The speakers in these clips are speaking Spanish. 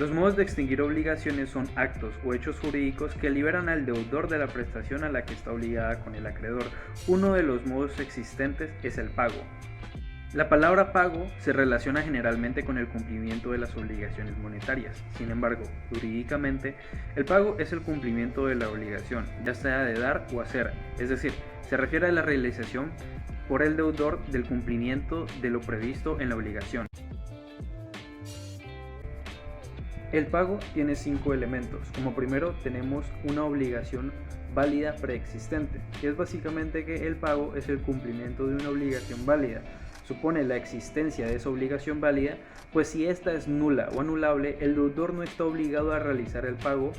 Los modos de extinguir obligaciones son actos o hechos jurídicos que liberan al deudor de la prestación a la que está obligada con el acreedor. Uno de los modos existentes es el pago. La palabra pago se relaciona generalmente con el cumplimiento de las obligaciones monetarias. Sin embargo, jurídicamente, el pago es el cumplimiento de la obligación, ya sea de dar o hacer, es decir, se refiere a la realización por el deudor del cumplimiento de lo previsto en la obligación. El pago tiene 5 elementos. Como primero tenemos una obligación válida preexistente, que es básicamente que el pago es el cumplimiento de una obligación válida. Supone la existencia de esa obligación válida, pues si ésta es nula o anulable, el deudor no está obligado a realizar el pago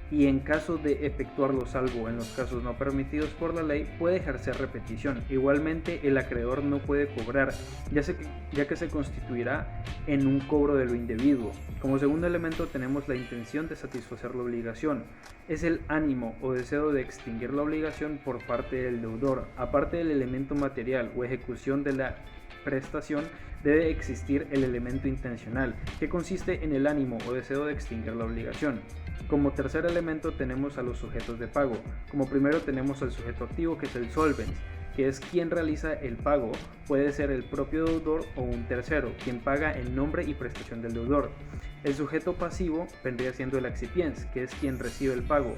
y en caso de efectuarlo, salvo en los casos no permitidos por la ley, puede ejercer repetición. Igualmente, el acreedor no puede cobrar, ya que se constituirá en un cobro de lo indebido. Como segundo elemento tenemos la intención de satisfacer la obligación. Es el ánimo o deseo de extinguir la obligación por parte del deudor. Aparte del elemento material o ejecución de la prestación, debe existir el elemento intencional, que consiste en el ánimo o deseo de extinguir la obligación. Como tercer elemento tenemos a los sujetos de pago. Como primero tenemos al sujeto activo, que es el solvens, que es quien realiza el pago. Puede ser el propio deudor o un tercero, quien paga en nombre y prestación del deudor. El sujeto pasivo vendría siendo el accipiens, que es quien recibe el pago.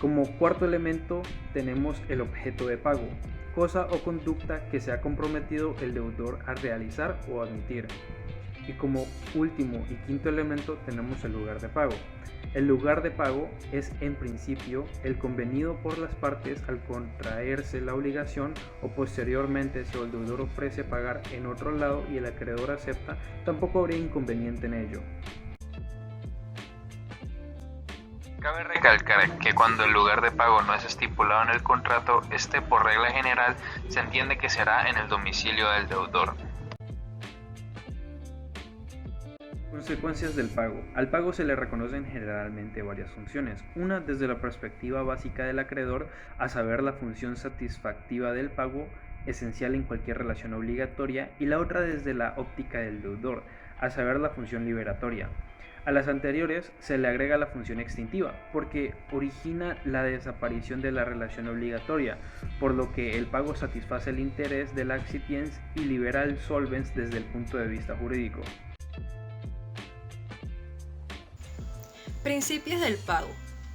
Como cuarto elemento tenemos el objeto de pago, cosa o conducta que se ha comprometido el deudor a realizar o admitir. Y como último y quinto elemento tenemos el lugar de pago. El lugar de pago es en principio el convenido por las partes al contraerse la obligación, o posteriormente si el deudor ofrece pagar en otro lado y el acreedor acepta, tampoco habría inconveniente en ello. Cabe recalcar que cuando el lugar de pago no es estipulado en el contrato, este por regla general se entiende que será en el domicilio del deudor. Consecuencias del pago. Al pago se le reconocen generalmente varias funciones. Una desde la perspectiva básica del acreedor, a saber la función satisfactiva del pago, esencial en cualquier relación obligatoria, y la otra desde la óptica del deudor, a saber la función liberatoria. A las anteriores se le agrega la función extintiva, porque origina la desaparición de la relación obligatoria, por lo que el pago satisface el interés del accipiens y libera al solvens desde el punto de vista jurídico. Principios del pago.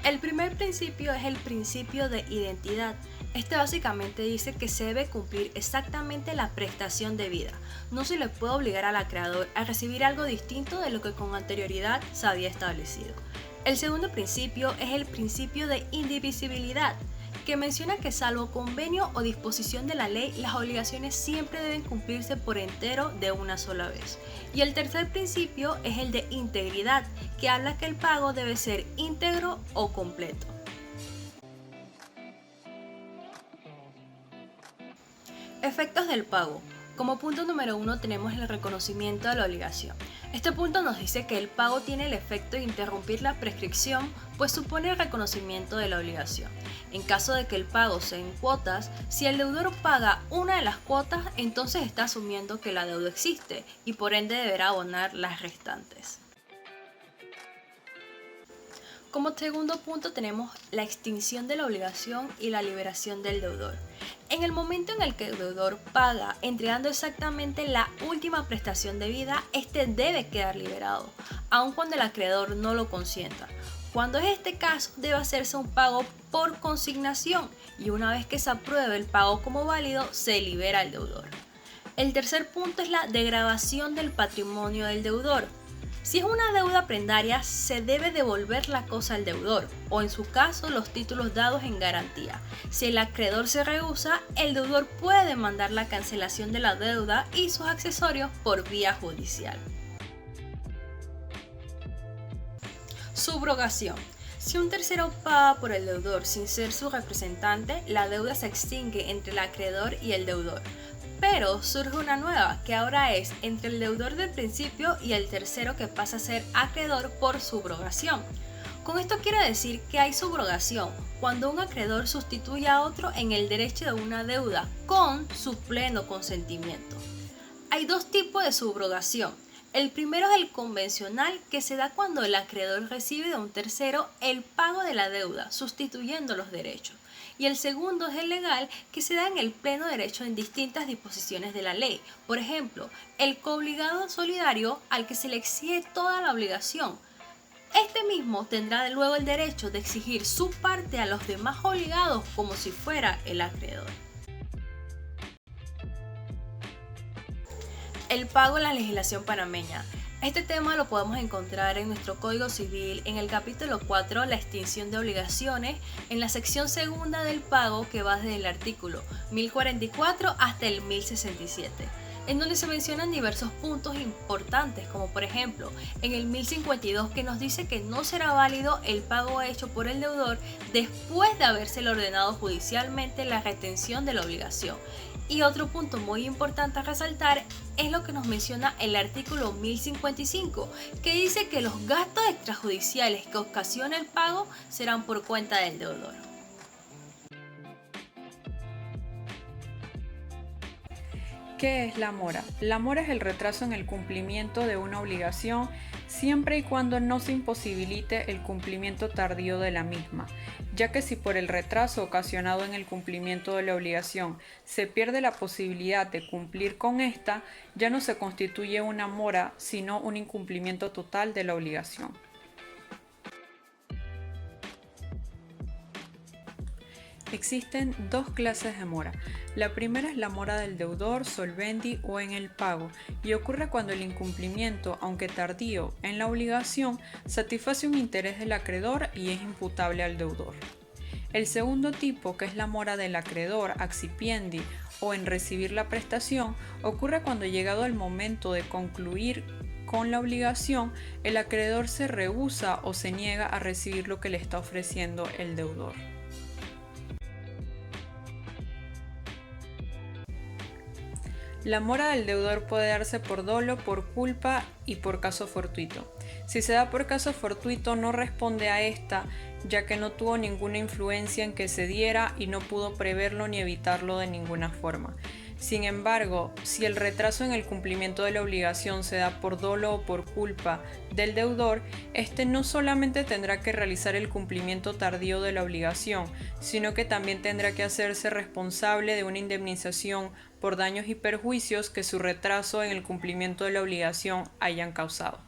El primer principio es el principio de identidad. Este básicamente dice que se debe cumplir exactamente la prestación debida. No se le puede obligar al acreedor a recibir algo distinto de lo que con anterioridad se había establecido. El segundo principio es el principio de indivisibilidad, que menciona que salvo convenio o disposición de la ley, las obligaciones siempre deben cumplirse por entero de una sola vez. Y el tercer principio es el de integridad, que habla que el pago debe ser íntegro o completo. Efectos del pago. Como punto número 1 tenemos el reconocimiento de la obligación. Este punto nos dice que el pago tiene el efecto de interrumpir la prescripción, pues supone el reconocimiento de la obligación. En caso de que el pago sea en cuotas, si el deudor paga una de las cuotas, entonces está asumiendo que la deuda existe y por ende deberá abonar las restantes. Como segundo punto tenemos la extinción de la obligación y la liberación del deudor. En el momento en el que el deudor paga entregando exactamente la última prestación debida, este debe quedar liberado, aun cuando el acreedor no lo consienta. Cuando es este caso, debe hacerse un pago por consignación y una vez que se apruebe el pago como válido, se libera el deudor. El tercer punto es la degradación del patrimonio del deudor. Si es una deuda prendaria, se debe devolver la cosa al deudor, o en su caso los títulos dados en garantía. Si el acreedor se rehúsa, el deudor puede demandar la cancelación de la deuda y sus accesorios por vía judicial. Subrogación. Si un tercero paga por el deudor sin ser su representante, la deuda se extingue entre el acreedor y el deudor. Pero surge una nueva, que ahora es entre el deudor del principio y el tercero que pasa a ser acreedor por subrogación. Con esto quiero decir que hay subrogación cuando un acreedor sustituye a otro en el derecho de una deuda con su pleno consentimiento. Hay dos tipos de subrogación. El primero es el convencional, que se da cuando el acreedor recibe de un tercero el pago de la deuda, sustituyendo los derechos. Y el segundo es el legal, que se da en el pleno derecho en distintas disposiciones de la ley. Por ejemplo, el coobligado solidario, al que se le exige toda la obligación. Este mismo tendrá luego el derecho de exigir su parte a los demás obligados como si fuera el acreedor. El pago en la legislación panameña. Este tema lo podemos encontrar en nuestro Código Civil, en el capítulo 4, la extinción de obligaciones, en la sección segunda del pago, que va desde el artículo 1044 hasta el 1067, en donde se mencionan diversos puntos importantes, como por ejemplo en el 1052, que nos dice que no será válido el pago hecho por el deudor después de habérsele ordenado judicialmente la retención de la obligación. Y otro punto muy importante a resaltar es lo que nos menciona el artículo 1055, que dice que los gastos extrajudiciales que ocasiona el pago serán por cuenta del deudor. ¿Qué es la mora? La mora es el retraso en el cumplimiento de una obligación siempre y cuando no se imposibilite el cumplimiento tardío de la misma, ya que si por el retraso ocasionado en el cumplimiento de la obligación se pierde la posibilidad de cumplir con esta, ya no se constituye una mora, sino un incumplimiento total de la obligación. Existen dos clases de mora. La primera es la mora del deudor, solvendi o en el pago, y ocurre cuando el incumplimiento, aunque tardío, en la obligación, satisface un interés del acreedor y es imputable al deudor. El segundo tipo, que es la mora del acreedor, accipiendi o en recibir la prestación, ocurre cuando, llegado el momento de concluir con la obligación, el acreedor se rehúsa o se niega a recibir lo que le está ofreciendo el deudor. La mora del deudor puede darse por dolo, por culpa y por caso fortuito. Si se da por caso fortuito, no responde a esta, ya que no tuvo ninguna influencia en que se diera y no pudo preverlo ni evitarlo de ninguna forma. Sin embargo, si el retraso en el cumplimiento de la obligación se da por dolo o por culpa del deudor, este no solamente tendrá que realizar el cumplimiento tardío de la obligación, sino que también tendrá que hacerse responsable de una indemnización por daños y perjuicios que su retraso en el cumplimiento de la obligación hayan causado.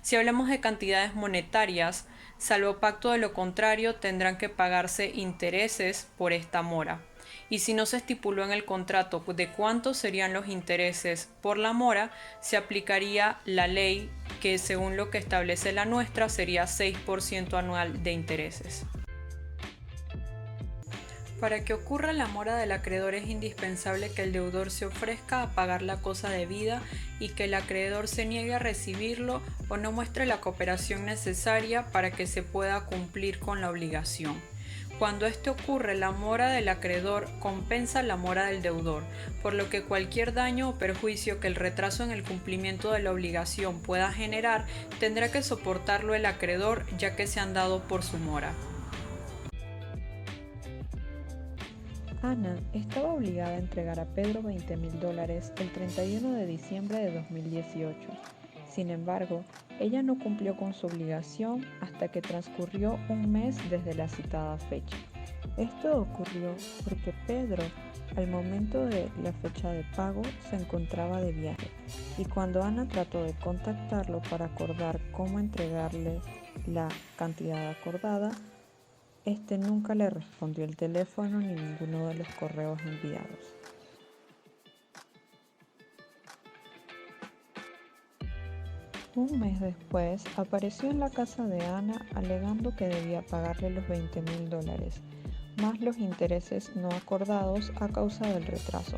Si hablamos de cantidades monetarias, salvo pacto de lo contrario, tendrán que pagarse intereses por esta mora. Y si no se estipuló en el contrato de cuántos serían los intereses por la mora, se aplicaría la ley, que según lo que establece la nuestra sería 6% anual de intereses. Para que ocurra la mora del acreedor es indispensable que el deudor se ofrezca a pagar la cosa debida y que el acreedor se niegue a recibirlo o no muestre la cooperación necesaria para que se pueda cumplir con la obligación. Cuando esto ocurre, la mora del acreedor compensa la mora del deudor, por lo que cualquier daño o perjuicio que el retraso en el cumplimiento de la obligación pueda generar, tendrá que soportarlo el acreedor, ya que se han dado por su mora. Ana estaba obligada a entregar a Pedro $20,000 el 31 de diciembre de 2018. Sin embargo, ella no cumplió con su obligación hasta que transcurrió un mes desde la citada fecha. Esto ocurrió porque Pedro, al momento de la fecha de pago, se encontraba de viaje, y cuando Ana trató de contactarlo para acordar cómo entregarle la cantidad acordada, este nunca le respondió el teléfono ni ninguno de los correos enviados. Un mes después, apareció en la casa de Ana alegando que debía pagarle los $20,000, más los intereses no acordados a causa del retraso.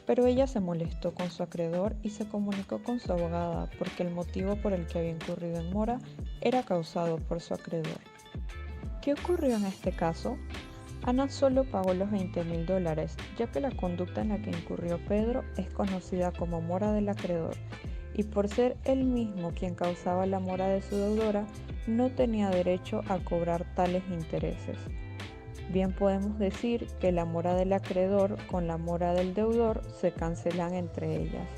Pero ella se molestó con su acreedor y se comunicó con su abogada porque el motivo por el que había incurrido en mora era causado por su acreedor. ¿Qué ocurrió en este caso? Ana solo pagó los $20,000, ya que la conducta en la que incurrió Pedro es conocida como mora del acreedor, y por ser él mismo quien causaba la mora de su deudora, no tenía derecho a cobrar tales intereses. Bien podemos decir que la mora del acreedor con la mora del deudor se cancelan entre ellas.